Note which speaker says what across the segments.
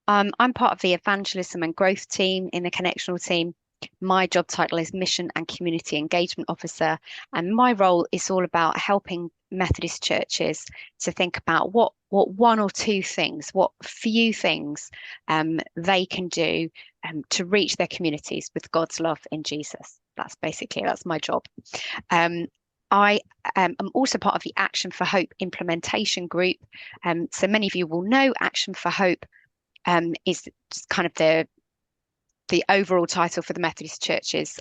Speaker 1: I'm part of the evangelism and growth team in the connectional team. My job title is Mission and Community Engagement Officer, and my role is all about helping Methodist churches to think about what one or two things, what few things they can do to reach their communities with God's love in Jesus. That's my job. Um, I am also part of the Action for Hope implementation group. So many of you will know Action for Hope is kind of the overall title for the Methodist Church's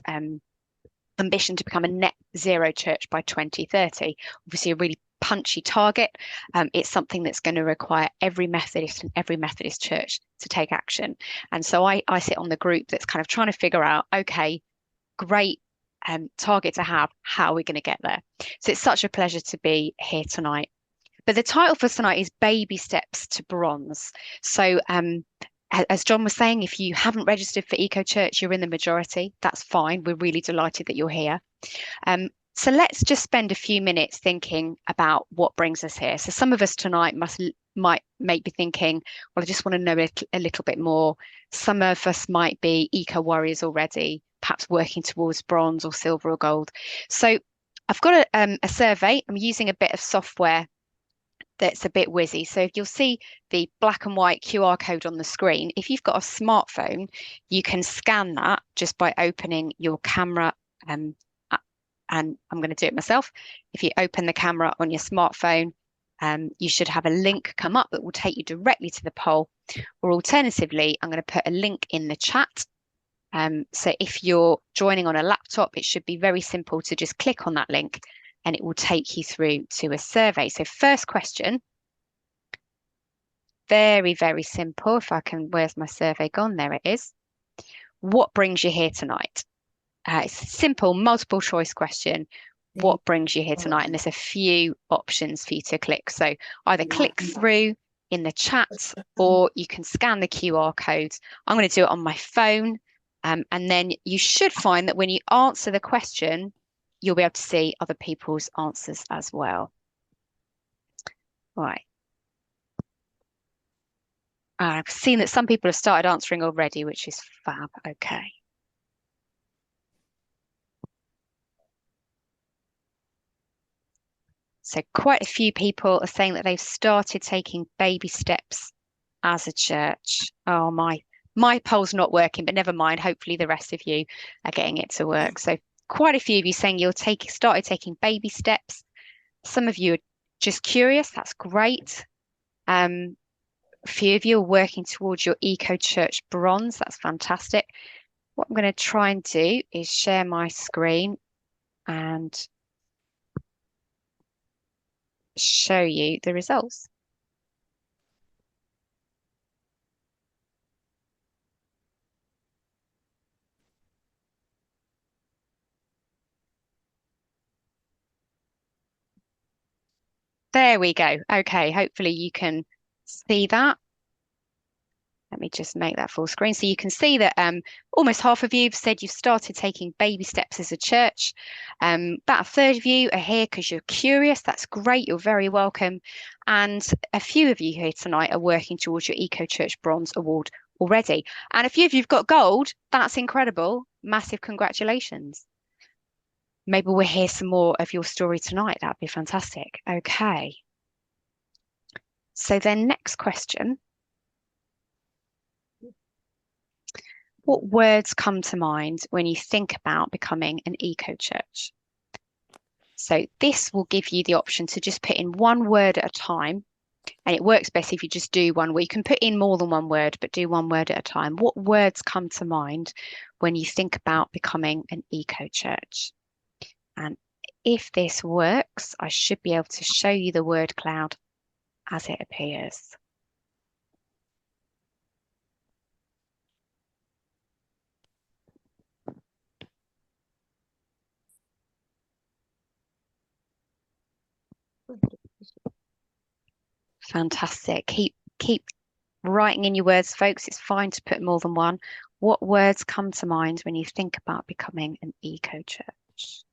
Speaker 1: ambition to become a net zero church by 2030. Obviously, a really punchy target. It's something that's going to require every Methodist and every Methodist church to take action. And so I sit on the group that's kind of trying to figure out, okay, great target to have. How are we going to get there? So it's such a pleasure to be here tonight. But the title for tonight is Baby Steps to Bronze. So as John was saying, if you haven't registered for Eco Church, you're in the majority. That's fine. We're really delighted that you're here. So let's just spend a few minutes thinking about what brings us here. So some of us tonight might be thinking, well, I just want to know a little bit more. Some of us might be eco warriors already, perhaps working towards bronze or silver or gold. So I've got a survey. I'm using a bit of software that's a bit whizzy. So if you'll see the black and white QR code on the screen, if you've got a smartphone, you can scan that just by opening your camera. And I'm going to do it myself. If you open the camera on your smartphone, you should have a link come up that will take you directly to the poll. Or alternatively, I'm going to put a link in the chat. So if you're joining on a laptop, it should be very simple to just click on that link and it will take you through to a survey. So first question, very, very simple. If I can, where's my survey gone? There it is. What brings you here tonight? It's a simple multiple choice question. What brings you here tonight? And there's a few options for you to click. So either click through in the chat or you can scan the QR code. I'm going to do it on my phone. And then you should find that when you answer the question, you'll be able to see other people's answers as well. Right. I've seen that some people have started answering already, which is fab. Okay. So quite a few people are saying that they've started taking baby steps as a church. Oh, my poll's not working, but never mind. Hopefully the rest of you are getting it to work. So quite a few of you saying you'll started taking baby steps. Some of you are just curious. That's great. A few of you are working towards your Eco Church bronze. That's fantastic. What I'm going to try and do is share my screen and show you the results. There we go. Okay, hopefully you can see that. Let me just make that full screen. So you can see that almost half of you have said you've started taking baby steps as a church. About a third of you are here because you're curious. That's great. You're very welcome. And a few of you here tonight are working towards your Eco Church Bronze Award already. And a few of you have got gold. That's incredible. Massive congratulations. Maybe we'll hear some more of your story tonight. That'd be fantastic. Okay. So then next question. What words come to mind when you think about becoming an eco church? So this will give you the option to just put in one word at a time. And it works best if you just do one word. You can put in more than one word, but do one word at a time. What words come to mind when you think about becoming an eco church? And if this works, I should be able to show you the word cloud as it appears. Fantastic. Keep writing in your words, folks. It's fine to put more than one. What words come to mind when you think about becoming an eco church?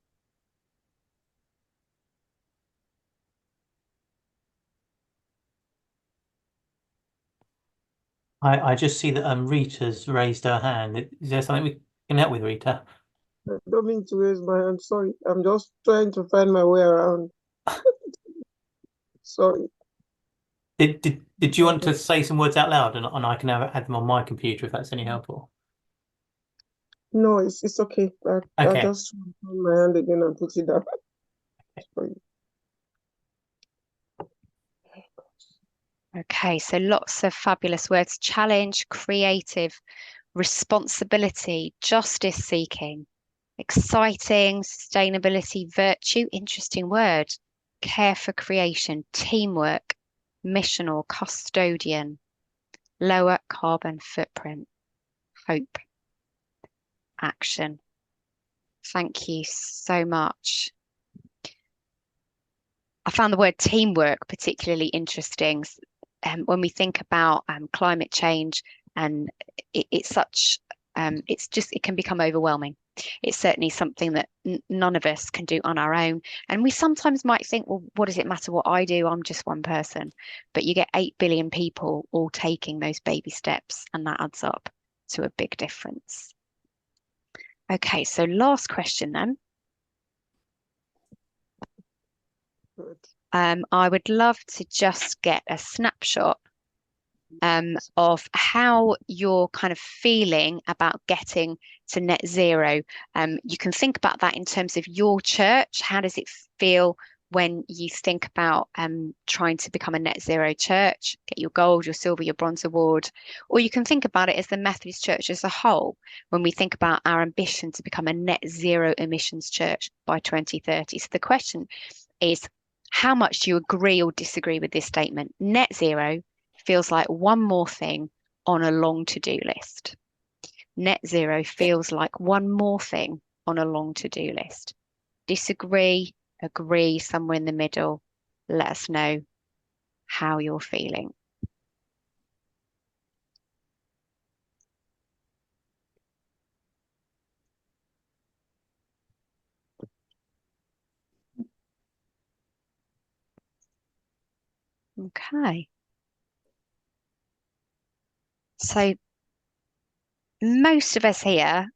Speaker 2: I just see that Rita's raised her hand. Is there something we can help with, Rita?
Speaker 3: I don't mean to raise my hand. Sorry. I'm just trying to find my way around. Sorry.
Speaker 2: Did you want to say some words out loud and I can add them on my computer if that's any help or
Speaker 3: No, it's okay. I
Speaker 2: okay.
Speaker 3: just found my hand again and put it down. Sorry.
Speaker 1: Okay, so lots of fabulous words. Challenge, creative, responsibility, justice seeking, exciting, sustainability, virtue, interesting word, care for creation, teamwork, missional, custodian, lower carbon footprint, hope, action. Thank you so much. I found the word teamwork particularly interesting. When we think about climate change, and it's such, it's just, it can become overwhelming. It's certainly something that none of us can do on our own. And we sometimes might think, well, what does it matter what I do? I'm just one person. But you get 8 billion people all taking those baby steps, and that adds up to a big difference. Okay, so last question then.
Speaker 3: Good.
Speaker 1: I would love to just get a snapshot of how you're kind of feeling about getting to net zero. You can think about that in terms of your church. How does it feel when you think about trying to become a net zero church, get your gold, your silver, your bronze award? Or you can think about it as the Methodist Church as a whole, when we think about our ambition to become a net zero emissions church by 2030. So the question is, how much do you agree or disagree with this statement? Net zero feels like one more thing on a long to-do list. Net zero feels like one more thing on a long to-do list. Disagree, agree, somewhere in the middle. Let us know how you're feeling. Okay. So most of us here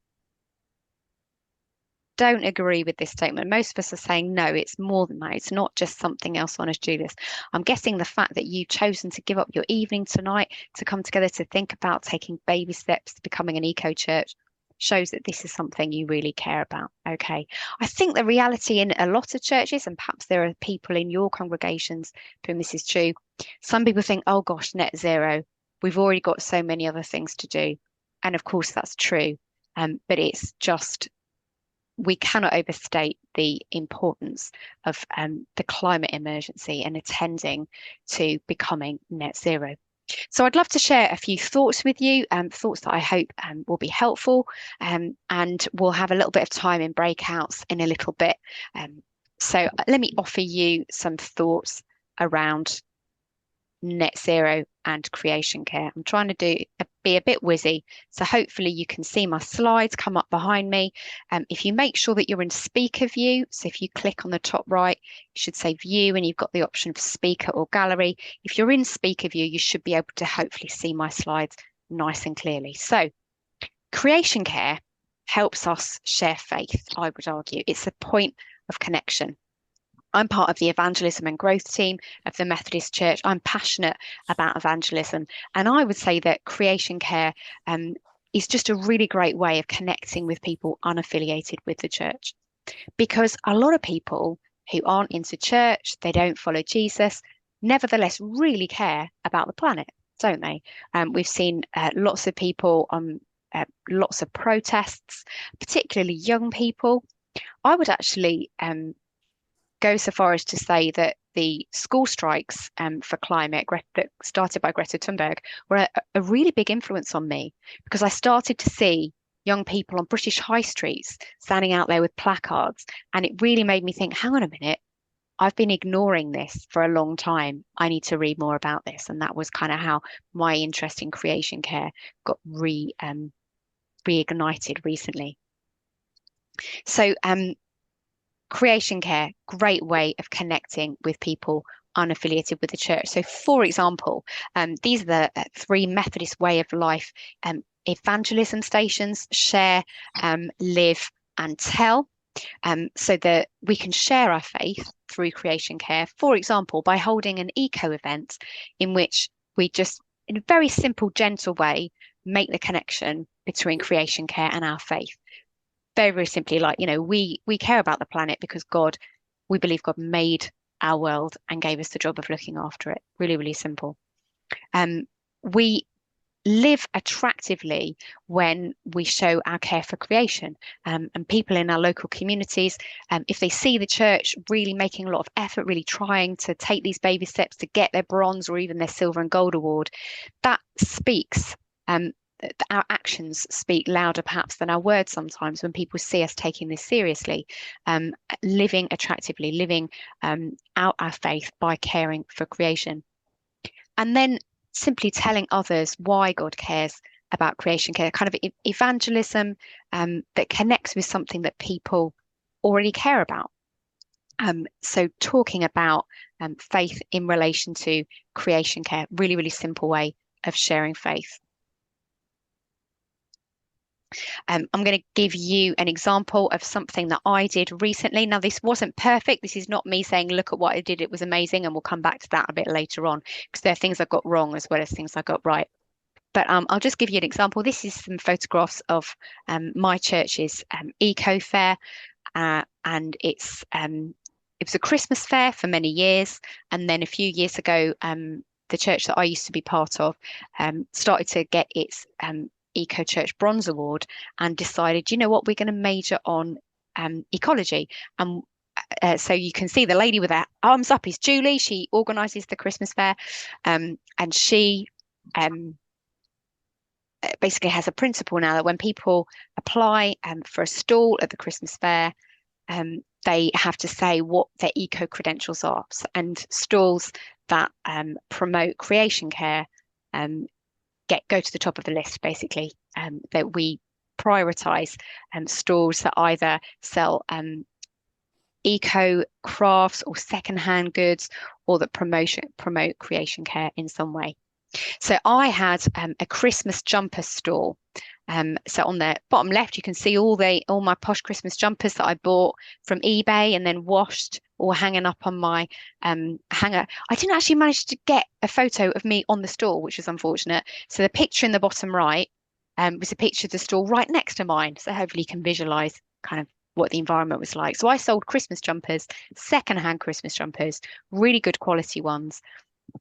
Speaker 1: don't agree with this statement. Most of us are saying, no, it's more than that. It's not just something else on a to-do list. I'm guessing the fact that you've chosen to give up your evening tonight to come together to think about taking baby steps to becoming an eco church shows that this is something you really care about. Okay. I think the reality in a lot of churches, and perhaps there are people in your congregations for whom this is true, some people think, oh gosh, net zero, we've already got so many other things to do. And of course, that's true. But it's just we cannot overstate the importance of the climate emergency and attending to becoming net zero. So I'd love to share a few thoughts with you, thoughts that I hope will be helpful, and we'll have a little bit of time in breakouts in a little bit. So let me offer you some thoughts around net zero and creation care. I'm trying to be a bit whizzy, so hopefully you can see my slides come up behind me. If you make sure that you're in speaker view, so if you click on the top right, you should say view and you've got the option of speaker or gallery. If you're in speaker view, you should be able to hopefully see my slides nice and clearly. So creation care helps us share faith, I would argue. It's a point of connection. I'm part of the evangelism and growth team of the Methodist Church. I'm passionate about evangelism. And I would say that creation care is just a really great way of connecting with people unaffiliated with the church. Because a lot of people who aren't into church, they don't follow Jesus, nevertheless really care about the planet, don't they? We've seen lots of people on lots of protests, particularly young people. I would actually go so far as to say that the school strikes for climate that started by Greta Thunberg were a really big influence on me because I started to see young people on British high streets standing out there with placards. And it really made me think, hang on a minute, I've been ignoring this for a long time. I need to read more about this. And that was kind of how my interest in creation care got reignited recently. So creation care, great way of connecting with people unaffiliated with the church. So, for example, these are the three Methodist way of life evangelism stations: share, live, and tell. So that we can share our faith through creation care, for example, by holding an eco event in which we just, in a very simple, gentle way, make the connection between creation care and our faith. Very, very simply, like, we care about the planet because we believe God made our world and gave us the job of looking after it. Really, really simple. We live attractively when we show our care for creation, and people in our local communities, if they see the church really making a lot of effort, really trying to take these baby steps to get their bronze or even their silver and gold award, that speaks. Our actions speak louder perhaps than our words sometimes when people see us taking this seriously, living attractively, living out our faith by caring for creation. And then simply telling others why God cares about creation care, kind of evangelism that connects with something that people already care about. So talking about faith in relation to creation care, really, really simple way of sharing faith. I'm going to give you an example of something that I did recently. Now, this wasn't perfect. This is not me saying, look at what I did, it was amazing. And we'll come back to that a bit later on, because there are things I got wrong as well as things I got right. But I'll just give you an example. This is some photographs of my church's eco fair. And it was a Christmas fair for many years. And then a few years ago, the church that I used to be part of started to get its Eco Church Bronze Award and decided, you know what, we're going to major on ecology. And so you can see the lady with her arms up is Julie. She organises the Christmas fair, and she basically has a principle now that when people apply for a stall at the Christmas fair, they have to say what their eco credentials are. And stalls that promote creation care go to the top of the list, basically. That we prioritise stalls that either sell eco crafts or secondhand goods, or that promote creation care in some way. So I had a Christmas jumper stall. So on the bottom left, you can see all my posh Christmas jumpers that I bought from eBay and then washed, or hanging up on my hanger. I didn't actually manage to get a photo of me on the stall, which was unfortunate. So the picture in the bottom right was a picture of the stall right next to mine. So hopefully you can visualize kind of what the environment was like. So I sold Christmas jumpers, secondhand Christmas jumpers, really good quality ones,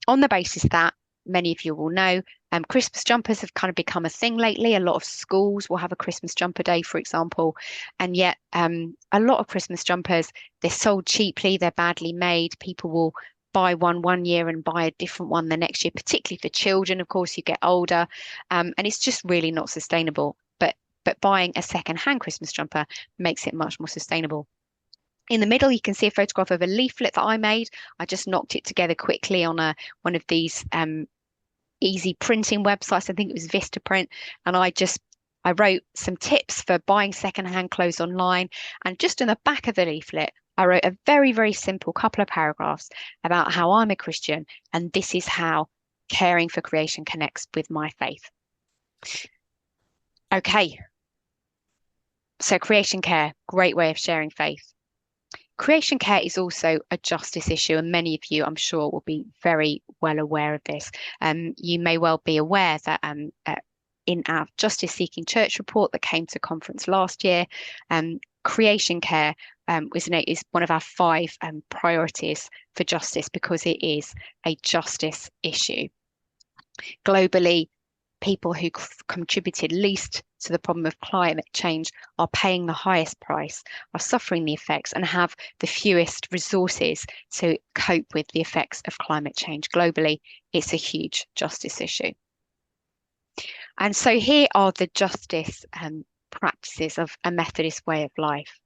Speaker 1: on the basis that many of you will know, Christmas jumpers have kind of become a thing lately. A lot of schools will have a Christmas jumper day, for example, and yet a lot of Christmas jumpers, they're sold cheaply, they're badly made. People will buy one year and buy a different one the next year, particularly for children, of course, you get older, and it's just really not sustainable. But buying a second-hand Christmas jumper makes it much more sustainable. In the middle, you can see a photograph of a leaflet that I made. I just knocked it together quickly on one of these easy printing websites. I think it was Vistaprint. And I wrote some tips for buying secondhand clothes online. And just in the back of the leaflet, I wrote a very, very simple couple of paragraphs about how I'm a Christian. And this is how caring for creation connects with my faith. Okay. So creation care, great way of sharing faith. Creation care is also a justice issue, and many of you, I'm sure, will be very well aware of this. You may well be aware that in our Justice Seeking Church report that came to conference last year, creation care is one of our 5 priorities for justice, because it is a justice issue. Globally, people who contributed least to the problem of climate change are paying the highest price, are suffering the effects, and have the fewest resources to cope with the effects of climate change. Globally, it's a huge justice issue. And so here are the justice practices of a Methodist way of life.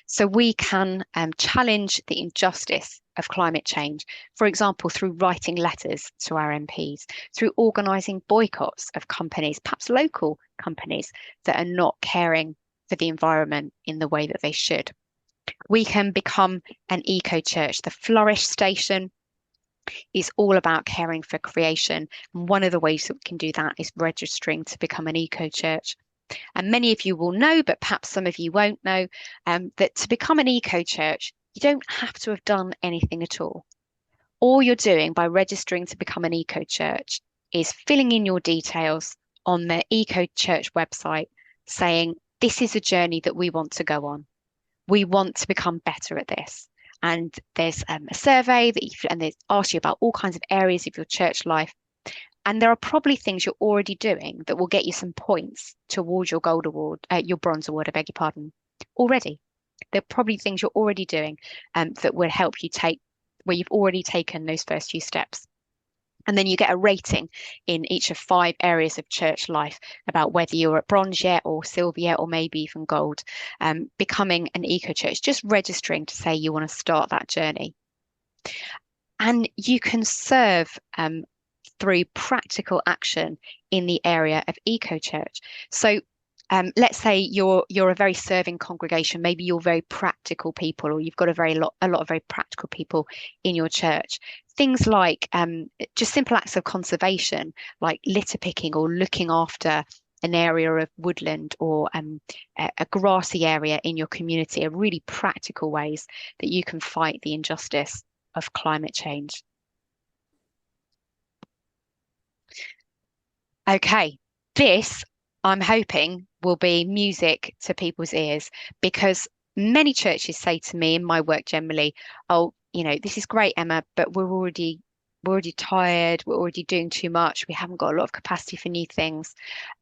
Speaker 1: So we can challenge the injustice of climate change, for example, through writing letters to our MPs, through organising boycotts of companies, perhaps local companies, that are not caring for the environment in the way that they should. We can become an eco church, the Flourish Station, is all about caring for creation. And one of the ways that we can do that is registering to become an eco church. And many of you will know, but perhaps some of you won't know, that to become an eco church, you don't have to have done anything at all. All you're doing by registering to become an eco church is filling in your details on the eco church website saying, this is a journey that we want to go on. We want to become better at this. And there's a survey and they ask you about all kinds of areas of your church life. And there are probably things you're already doing that will get you some points towards your gold award, your bronze award, I beg your pardon, already. There are probably things you're already doing that will help you where you've already taken those first few steps. And then you get a rating in each of 5 areas of church life about whether you're at bronze yet or silver yet, or maybe even gold. Becoming an eco church, just registering to say you want to start that journey. And you can serve through practical action in the area of eco church. So let's say you're a very serving congregation. Maybe you're very practical people, or you've got a lot of very practical people in your church. Things like just simple acts of conservation, like litter picking or looking after an area of woodland or a grassy area in your community, are really practical ways that you can fight the injustice of climate change. Okay, this I'm hoping will be music to people's ears, because many churches say to me in my work generally, oh, this is great, Emma, but we're already tired, we're already doing too much, we haven't got a lot of capacity for new things.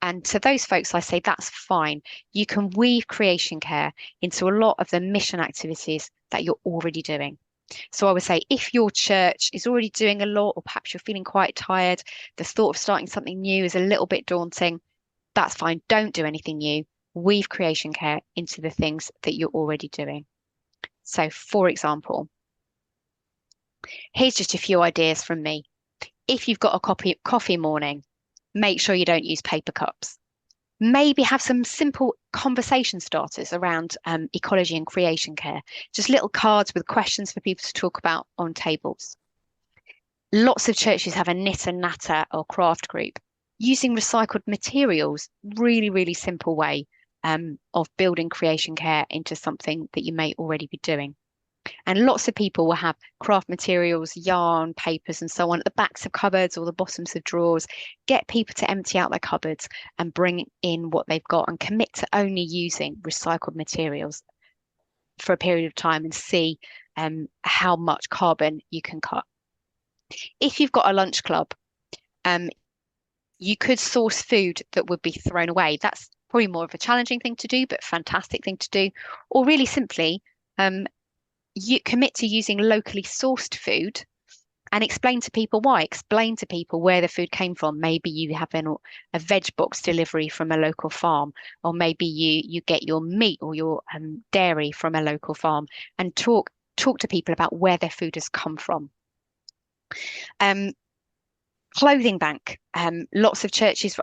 Speaker 1: And to those folks, I say that's fine. You can weave creation care into a lot of the mission activities that you're already doing. So I would say if your church is already doing a lot, or perhaps you're feeling quite tired, the thought of starting something new is a little bit daunting, that's fine. Don't do anything new. Weave creation care into the things that you're already doing. So, for example, here's just a few ideas from me. If you've got a coffee morning, make sure you don't use paper cups. Maybe have some simple conversation starters around ecology and creation care. Just little cards with questions for people to talk about on tables. Lots of churches have a knit and natter or craft group. Using recycled materials, really, really simple way of building creation care into something that you may already be doing. And lots of people will have craft materials, yarn, papers, and so on at the backs of cupboards or the bottoms of drawers. Get people to empty out their cupboards and bring in what they've got, and commit to only using recycled materials for a period of time, and see how much carbon you can cut. If you've got a lunch club, you could source food that would be thrown away. That's probably more of a challenging thing to do, but fantastic thing to do. Or really simply, you commit to using locally sourced food and explain to people why. Explain to people where the food came from. Maybe you have a veg box delivery from a local farm, or maybe you get your meat or your dairy from a local farm, and talk to people about where their food has come from. Clothing bank. Lots of churches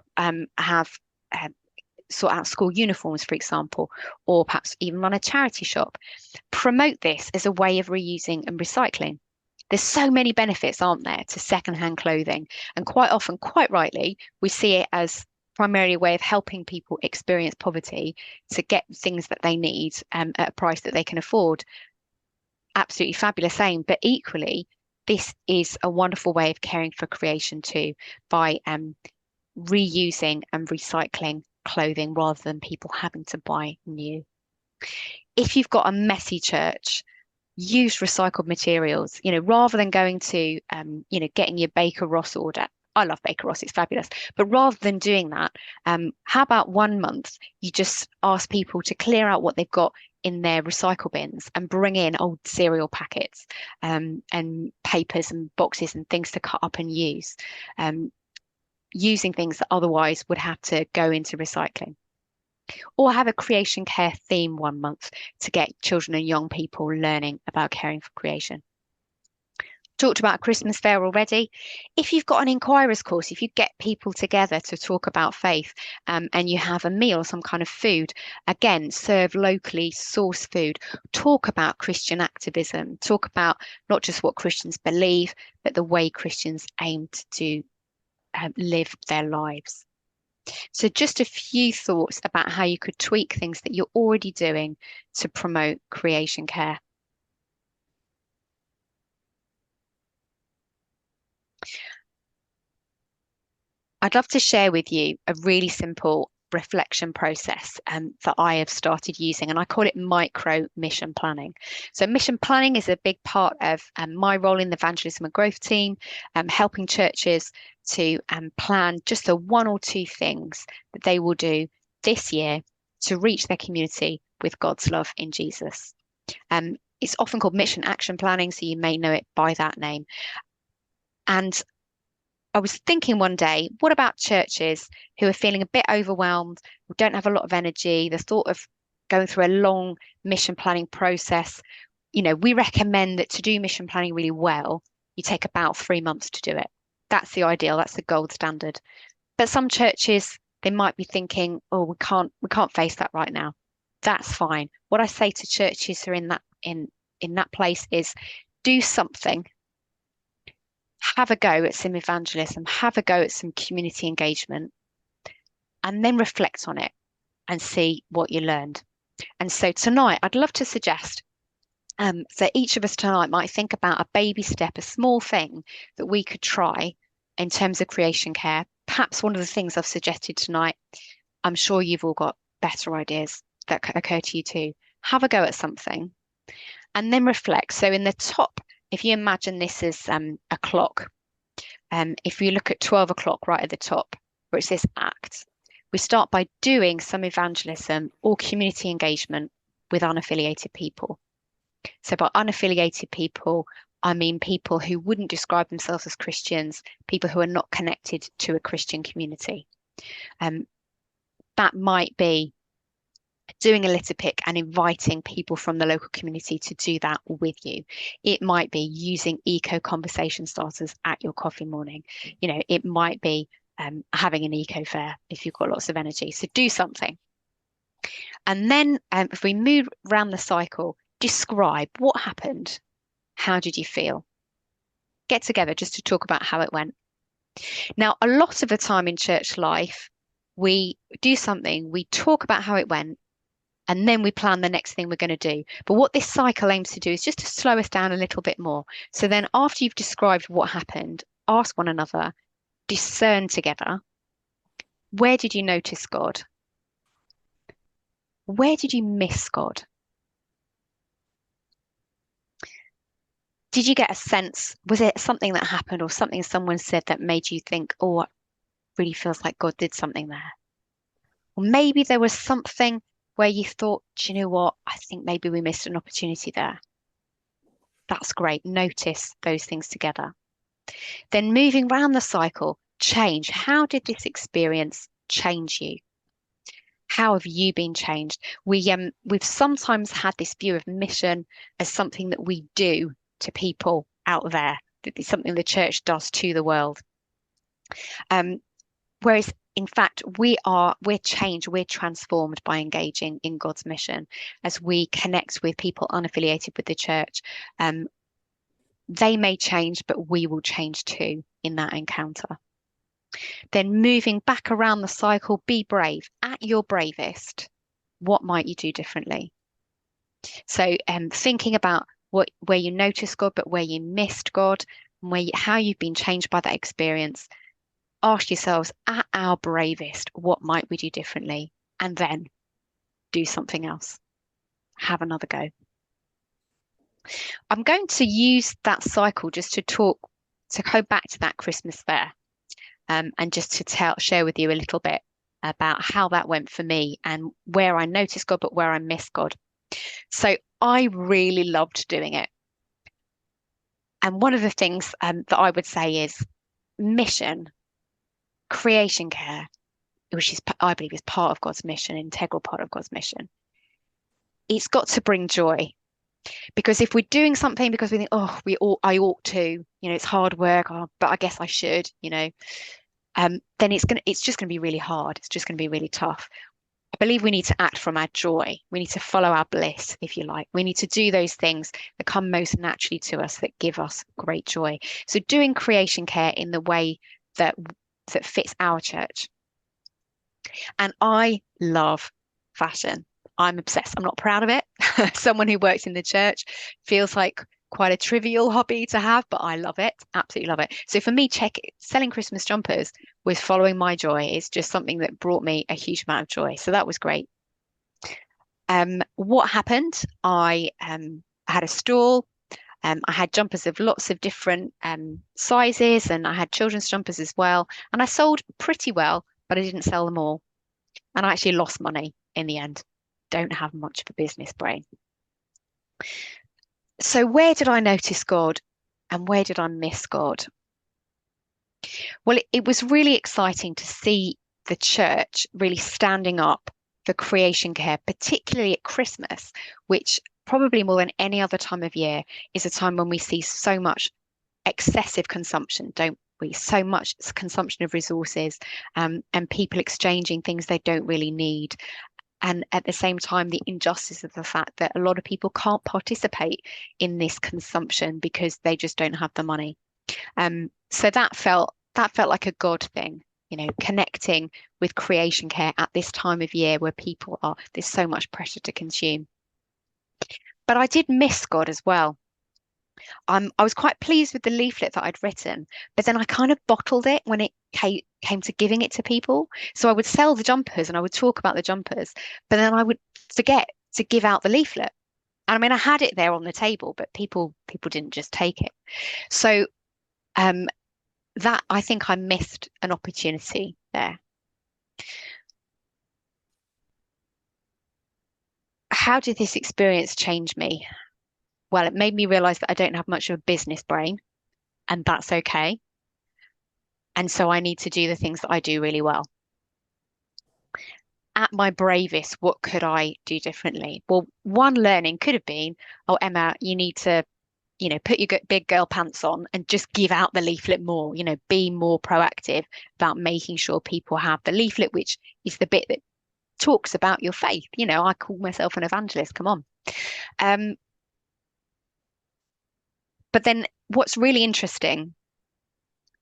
Speaker 1: have sort out school uniforms, for example, or perhaps even run a charity shop. Promote this as a way of reusing and recycling. There's so many benefits, aren't there, to secondhand clothing? And quite often, quite rightly, we see it as primarily a way of helping people experience poverty to get things that they need at a price that they can afford. Absolutely fabulous aim, but equally, this is a wonderful way of caring for creation too, by reusing and recycling clothing rather than people having to buy new. If you've got a messy church, use recycled materials, rather than going to, getting your Baker Ross order. I love Baker Ross, it's fabulous. But rather than doing that, how about 1 month you just ask people to clear out what they've got in their recycle bins and bring in old cereal packets and papers and boxes and things to cut up and use, using things that otherwise would have to go into recycling. Or have a creation care theme 1 month to get children and young people learning about caring for creation. Talked about Christmas fair already. If you've got an inquirers course, if you get people together to talk about faith, and you have a meal, some kind of food, again, serve locally sourced food, talk about Christian activism, talk about not just what Christians believe, but the way Christians aim to live their lives. So just a few thoughts about how you could tweak things that you're already doing to promote creation care. I'd love to share with you a really simple reflection process that I have started using, and I call it micro mission planning. So mission planning is a big part of my role in the evangelism and growth team, helping churches to plan just the one or two things that they will do this year to reach their community with God's love in Jesus. It's often called mission action planning, so you may know it by that name. And I was thinking one day, what about churches who are feeling a bit overwhelmed, who don't have a lot of energy, the thought of going through a long mission planning process? We recommend that to do mission planning really well, you take about 3 months to do it. That's the ideal, that's the gold standard. But some churches, they might be thinking, oh, we can't face that right now. That's fine. What I say to churches who are in that place is do something. Have a go at some evangelism, have a go at some community engagement, and then reflect on it and see what you learned. And so tonight, I'd love to suggest that each of us tonight might think about a baby step, a small thing that we could try in terms of creation care. Perhaps one of the things I've suggested tonight, I'm sure you've all got better ideas that occur to you too. Have a go at something and then reflect. So in the top, if you imagine this as a clock, if you look at 12 o'clock right at the top, where it says act, we start by doing some evangelism or community engagement with unaffiliated people. So by unaffiliated people, I mean people who wouldn't describe themselves as Christians, people who are not connected to a Christian community. That might be doing a litter pick and inviting people from the local community to do that with you. It might be using eco conversation starters at your coffee morning. It might be having an eco fair if you've got lots of energy. So do something. And then if we move around the cycle, describe what happened. How did you feel? Get together just to talk about how it went. Now, a lot of the time in church life, we do something, we talk about how it went, and then we plan the next thing we're going to do. But what this cycle aims to do is just to slow us down a little bit more. So then after you've described what happened, ask one another, discern together. Where did you notice God? Where did you miss God? Did you get a sense, was it something that happened or something someone said that made you think, oh, it really feels like God did something there? Or maybe there was something where you thought, do you know what? I think maybe we missed an opportunity there. That's great. Notice those things together. Then moving around the cycle, change. How did this experience change you? How have you been changed? We've sometimes had this view of mission as something that we do to people out there, that it's something the church does to the world. Whereas in fact, we're changed, we're transformed by engaging in God's mission as we connect with people unaffiliated with the church. They may change, but we will change too in that encounter. Then moving back around the cycle, be brave. At your bravest, what might you do differently? So thinking about where you noticed God, but where you missed God, and how you've been changed by that experience. Ask yourselves, at our bravest, what might we do differently? And then do something else. Have another go. I'm going to use that cycle just to go back to that Christmas fair, and just to share with you a little bit about how that went for me and where I noticed God, but where I missed God. So I really loved doing it. And one of the things that I would say is mission, creation care, which is, I believe, is part of God's mission, integral part of God's mission. It's got to bring joy. Because if we're doing something because we think, oh, I ought to, it's hard work, but I guess I should, then it's just gonna be really hard. It's just gonna be really tough. I believe we need to act from our joy. We need to follow our bliss, if you like. We need to do those things that come most naturally to us, that give us great joy. So doing creation care in the way that fits our church. And I love fashion. I'm obsessed. I'm not proud of it. Someone who works in the church feels like quite a trivial hobby to have, but I love it. Absolutely love it. So for me, selling Christmas jumpers with following my joy is just something that brought me a huge amount of joy. So that was great. What happened? I had a stall. I had jumpers of lots of different sizes, and I had children's jumpers as well. And I sold pretty well, but I didn't sell them all. And I actually lost money in the end. Don't have much of a business brain. So where did I notice God and where did I miss God? Well, it was really exciting to see the church really standing up for creation care, particularly at Christmas, which probably more than any other time of year is a time when we see so much excessive consumption, don't we? So much consumption of resources, and people exchanging things they don't really need. And at the same time, the injustice of the fact that a lot of people can't participate in this consumption because they just don't have the money. So that felt like a God thing, connecting with creation care at this time of year where there's so much pressure to consume. But I did miss God as well. I was quite pleased with the leaflet that I'd written, but then I kind of bottled it when it came to giving it to people. So I would sell the jumpers and I would talk about the jumpers, but then I would forget to give out the leaflet. And I mean, I had it there on the table, but people didn't just take it. So that I think I missed an opportunity there. How did this experience change me? Well, it made me realize that I don't have much of a business brain, and that's okay. And so I need to do the things that I do really well. At my bravest, what could I do differently? Well, one learning could have been, oh, Emma, you need to, put your big girl pants on and just give out the leaflet more, be more proactive about making sure people have the leaflet, which is the bit that talks about your faith. I call myself an evangelist, come on. But then what's really interesting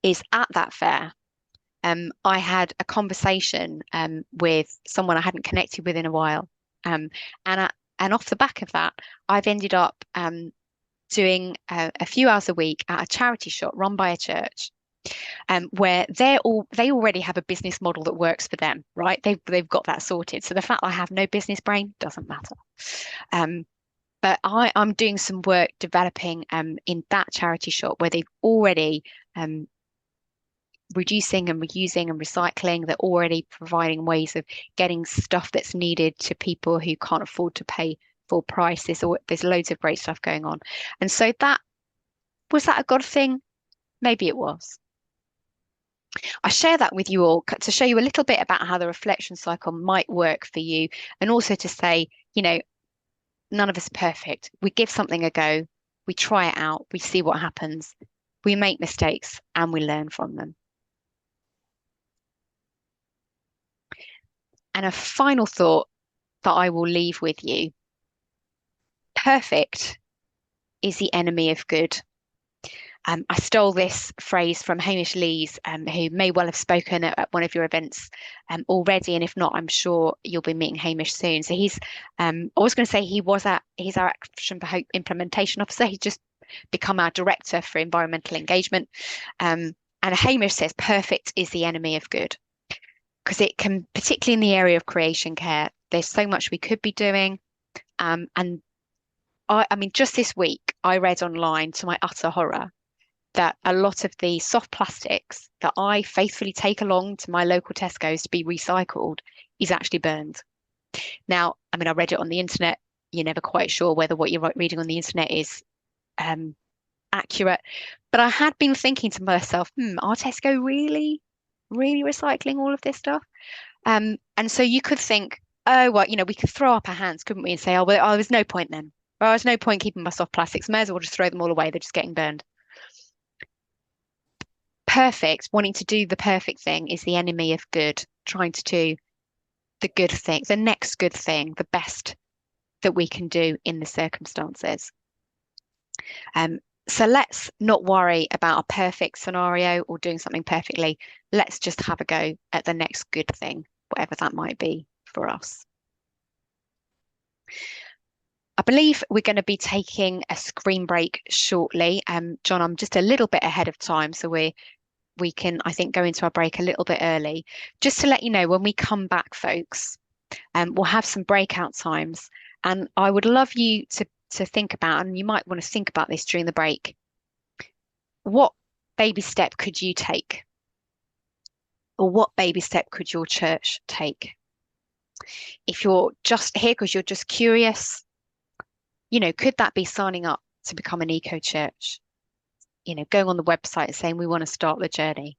Speaker 1: is at that fair, I had a conversation with someone I hadn't connected with in a while. And off the back of that, I've ended up doing a few hours a week at a charity shop run by a church, where they already have a business model that works for them, right? They've got that sorted. So the fact I have no business brain doesn't matter. But I'm doing some work developing in that charity shop where they've already reducing and reusing and recycling. They're already providing ways of getting stuff that's needed to people who can't afford to pay full prices, or there's loads of great stuff going on. And so was that a God thing? Maybe it was. I share that with you all to show you a little bit about how the reflection cycle might work for you, and also to say, none of us are perfect. We give something a go, we try it out, we see what happens, we make mistakes, and we learn from them. And a final thought that I will leave with you. Perfect is the enemy of good. I stole this phrase from Hamish Lees, who may well have spoken at one of your events already. And if not, I'm sure you'll be meeting Hamish soon. So I was going to say he's our Action for Hope implementation officer. He's just become our director for environmental engagement. And Hamish says, perfect is the enemy of good. Because it can, particularly in the area of creation care, there's so much we could be doing. And I mean, just this week, I read online, to my utter horror, that a lot of the soft plastics that I faithfully take along to my local Tesco's to be recycled is actually burned. Now, I mean, I read it on the internet. You're never quite sure whether what you're reading on the internet is accurate. But I had been thinking to myself, are Tesco really recycling all of this stuff? And so you could think, oh, well, we could throw up our hands, couldn't we, and say, oh, well, there's no point then. Well, there's no point keeping my soft plastics. May as well just throw them all away. They're just getting burned. Perfect, wanting to do the perfect thing is the enemy of good, trying to do the good thing, the next good thing, the best that we can do in the circumstances. Um, so let's not worry about a perfect scenario or doing something perfectly. Let's just have a go at the next good thing, whatever that might be for us. I believe we're going to be taking a screen break shortly. John, I'm just a little bit ahead of time, so we can, I think, go into our break a little bit early. Just to let you know, when we come back, folks, we'll have some breakout times, and I would love you to think about, and you might want to think about this during the break. What baby step could you take? Or what baby step could your church take? If you're just here because you're just curious, could that be signing up to become an eco church? Going on the website and saying we want to start the journey.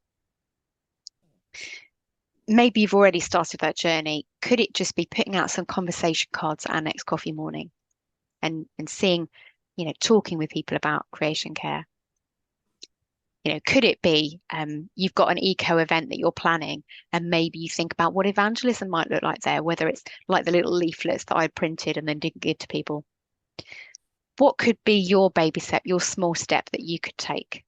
Speaker 1: Maybe you've already started that journey. Could it just be putting out some conversation cards at our next coffee morning and seeing, talking with people about creation care? Could it be you've got an eco event that you're planning, and maybe you think about what evangelism might look like there, whether it's like the little leaflets that I printed and then didn't give to people. What could be your baby step, your small step that you could take?